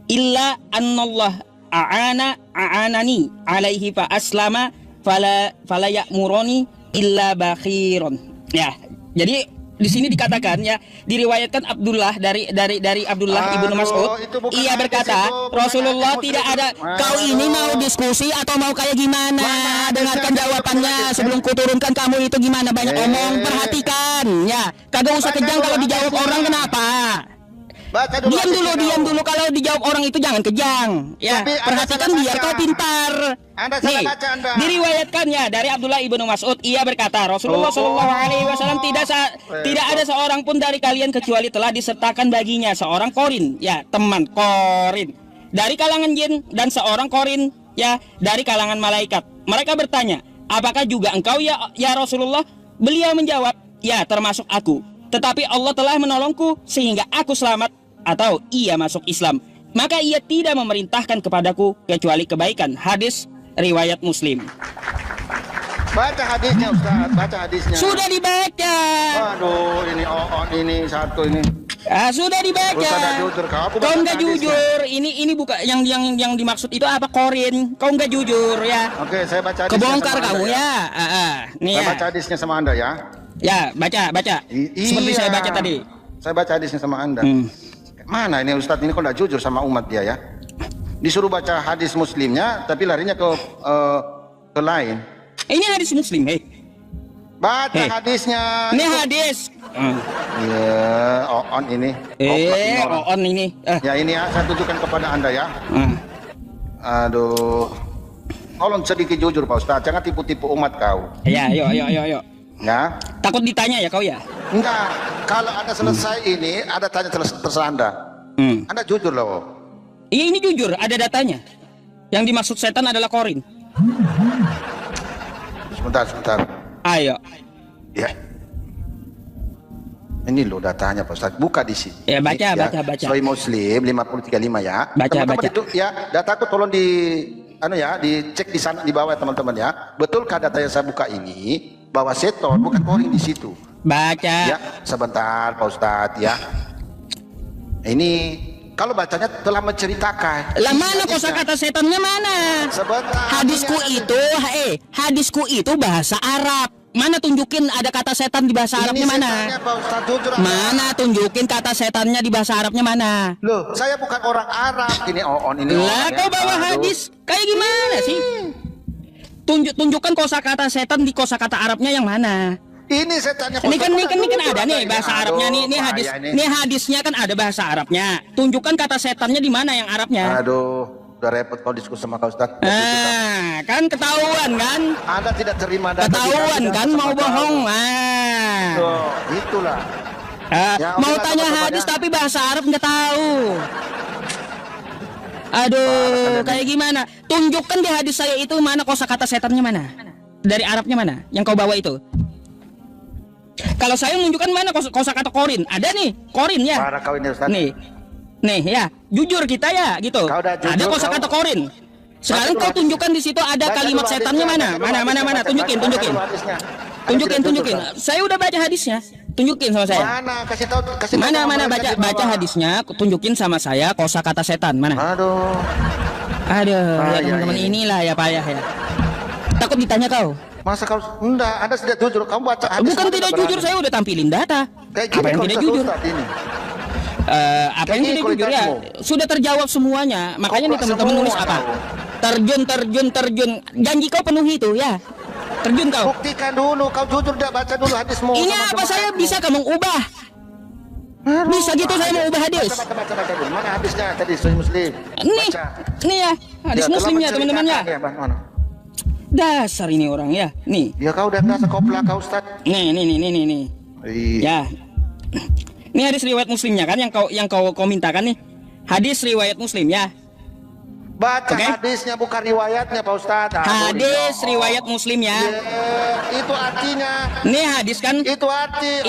S1: illa annallah a'anani alaihi fa aslama fala ya'muruni illa bakhiron. Ya, jadi di sini dikatakan ya, diriwayatkan Abdullah dari Abdullah ibnu Mas'ud, ia berkata Rasulullah tidak ada. Kau ini mau diskusi atau mau kayak gimana? Dengarkan jawabannya sebelum kuturunkan. Kamu itu gimana banyak omong, perhatikan ya. Kagak usah kejang kalau dijawab orang. Kenapa?
S3: Baca dulu.
S1: Diam dulu. Kalau dijawab orang itu jangan kejang. Ya,
S3: Tapi Anda
S1: perhatikan
S3: salah
S1: biar
S3: baca.
S1: kau pintar.
S3: Anda salah baca, Anda.
S1: Diriwayatkan ya dari Abdullah ibnu Mas'ud, ia berkata, Rasulullah Shallallahu Alaihi Wasallam tidak ada seorang pun dari kalian kecuali telah disertakan baginya seorang korin, ya teman korin dari kalangan jin dan seorang korin, ya dari kalangan malaikat. Mereka bertanya, apakah juga engkau ya Rasulullah? Beliau menjawab, ya termasuk aku. Tetapi Allah telah menolongku sehingga aku selamat atau ia masuk Islam. Maka ia tidak memerintahkan kepadaku kecuali kebaikan. Hadis riwayat Muslim.
S3: Baca hadisnya, Ustaz. Baca hadisnya.
S1: Sudah dibaca.
S3: Waduh, ini satu ini.
S1: Sudah dibaca.
S3: Ustaz nggak jujur, kau
S1: Kau nggak jujur. Ini bukan yang dimaksud itu apa Korin? Kau nggak jujur ya.
S3: Oke, saya baca hadisnya.
S1: Kebongkar
S3: sama
S1: kamu
S3: Anda,
S1: ya. Nih
S3: Saya
S1: ya.
S3: baca hadisnya sama Anda ya.
S1: Ya, baca. Seperti
S3: Iya.
S1: saya baca tadi.
S3: Saya baca hadisnya sama Anda.
S1: Hmm.
S3: Mana ini Ustadz ini kok nggak jujur sama umat dia ya? Disuruh baca hadis Muslimnya, tapi larinya ke lain.
S1: Ini hadis Muslim,
S3: Baca
S1: Hei.
S3: hadisnya.
S1: Ini hadis.
S3: Iya, on ini. Ini orang.
S1: On ini.
S3: Ya ini ya, saya tunjukkan kepada Anda ya. Aduh. Tolong sedikit jujur Pak Ustadz, jangan tipu-tipu umat kau.
S1: Ya, yuk.
S3: Ya.
S1: Takut ditanya ya kau ya?
S3: Enggak, kalau Anda selesai ini, ada tanya terserah Anda. Anda jujur loh.
S1: Iya, ini jujur, ada datanya. Yang dimaksud setan adalah Korin.
S3: Sebentar.
S1: Ayo.
S3: Ya. Ini loh datanya Pak Ustadz, buka di sini.
S1: Ya, baca.
S3: Sahih Muslim 5035 ya.
S1: Baca.
S3: Teman-teman itu ya, dataku tolong dicek di sana di bawah teman-teman ya. Betulkah data yang saya buka ini bahwa seton bukan Korin di situ?
S1: Baca.
S3: Ya, sebentar Pak Ustadz ya. Ini kalau bacanya telah menceritakan.
S1: Lah mana kosakata setannya mana?
S3: Sebentar.
S1: Hadisku itu bahasa Arab. Mana tunjukin ada kata setan di bahasa Arabnya mana?
S3: Setannya, Pak Ustadz, jujur
S1: Mana tunjukin kata setannya di bahasa Arabnya mana?
S3: Loh, saya bukan orang Arab. Ini ini.
S1: Lah kau bawa hadis kayak gimana sih? Tunjukkan kosakata setan di kosakata Arabnya yang mana?
S3: Ini setannya.
S1: Ini kan ada nih bahasa Arabnya nih. Ini hadisnya kan ada bahasa Arabnya. Tunjukkan kata setannya di mana yang Arabnya.
S3: Aduh, udah repot kalau diskusi sama Kak Ustadz.
S1: Kan ketahuan kan?
S3: Anda tidak terima data.
S1: Ketahuan kan mau bohong.
S3: Itulah. Ya,
S1: Mau
S3: oke,
S1: tanya
S3: apa-apa
S1: hadis
S3: ya.
S1: tapi bahasa Arab nggak tahu. Aduh, kayak gimana? Tunjukkan di hadis saya itu mana kosakata setannya mana? Dari Arabnya mana? Yang kau bawa itu? Kalau saya menunjukkan mana kosakata Korin? Ada nih, Korin ya.
S3: Parah kau ini Ustadz.
S1: Nih ya, jujur kita ya gitu.
S3: Kau udah jujur,
S1: Ada kosakata
S3: kau.
S1: Korin. Sekarang
S3: Baca
S1: kau
S3: dulu
S1: tunjukkan di situ ada
S3: Baca
S1: kalimat
S3: dulu
S1: setannya
S3: hadisnya,
S1: mana? Tunjukin. Tunjukin. Saya udah baca hadisnya. Tunjukin sama saya.
S3: Mana? Kasih tahu.
S1: Mana baca hadisnya, tunjukin sama saya kosakata setan mana?
S3: Aduh.
S1: Ya teman-teman inilah ya payah ya. Takut ditanya kau.
S3: Masa kau enggak? Anda tidak jujur. Kamu baca hadis.
S1: Bukan tidak jujur, saya udah tampilin data. Apa yang tidak jujur? Apa yang tidak jujur ya? Sudah terjawab semuanya. Makanya nih teman-teman nulis apa? Terjun. Janji kau penuhi itu ya. Terjun kau.
S3: Buktikan dulu. Kau jujur tidak baca dulu hadismu.
S1: Ini apa saya bisa kamu ubah? Bisa gitu saya mau ubah hadis.
S3: Baca dulu. Mana hadisnya tadi Sahih Muslim?
S1: Nih ya, hadis Muslimnya teman-temannya. Dasar ini orang ya. Nih.
S3: Ya kau udah merasa kopla kau Ustaz.
S1: Nih. Ya. Ini hadis riwayat Muslimnya kan yang kau mintakan nih. Hadis riwayat Muslim ya.
S3: Baca hadisnya bukan riwayatnya Pak Ustaz.
S1: Hadis riwayat Muslim ya.
S3: Itu artinya.
S1: Nih hadis kan?
S3: Itu arti.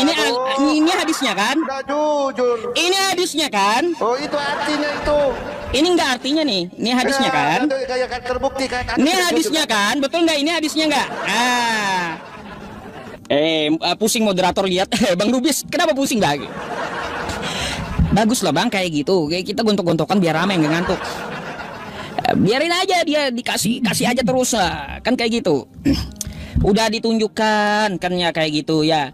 S1: Ini hadisnya kan?
S3: Udah jujur.
S1: Ini hadisnya kan?
S3: Oh itu artinya itu.
S1: Ini enggak artinya nih. Ini hadisnya kan?
S3: Kayak terbukti kan.
S1: Ini hadisnya kan? Betul nggak ini hadisnya nggak? Pusing moderator lihat. Bang Rubis, kenapa pusing lagi? Bagus lah bang kayak gitu. Kayak kita gontok-gontokan biar rame nggak ngantuk. Biarin aja dia kasih aja terus lah. Kan kayak gitu. Udah ditunjukkan kan ya kayak gitu ya.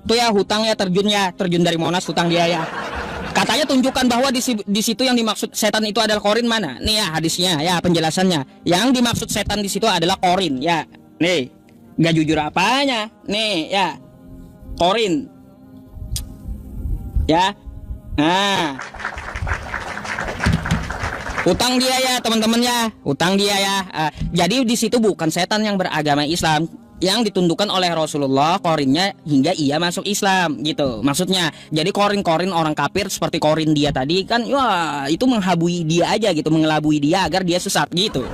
S1: Tuh ya hutangnya terjun dari Monas hutang dia ya. Katanya tunjukkan bahwa di situ yang dimaksud setan itu adalah Korin mana? Nih ya hadisnya ya penjelasannya. Yang dimaksud setan di situ adalah Korin ya. Nih, gak jujur apanya? Nih ya, Korin. Ya, Nah, utang dia ya teman-teman ya, utang dia ya. Jadi di situ bukan setan yang beragama Islam, yang ditundukkan oleh Rasulullah korinnya hingga ia masuk Islam gitu maksudnya. Jadi korin-korin orang kafir seperti korin dia tadi kan, wah itu menghabui dia aja gitu, mengelabui dia agar dia sesat gitu.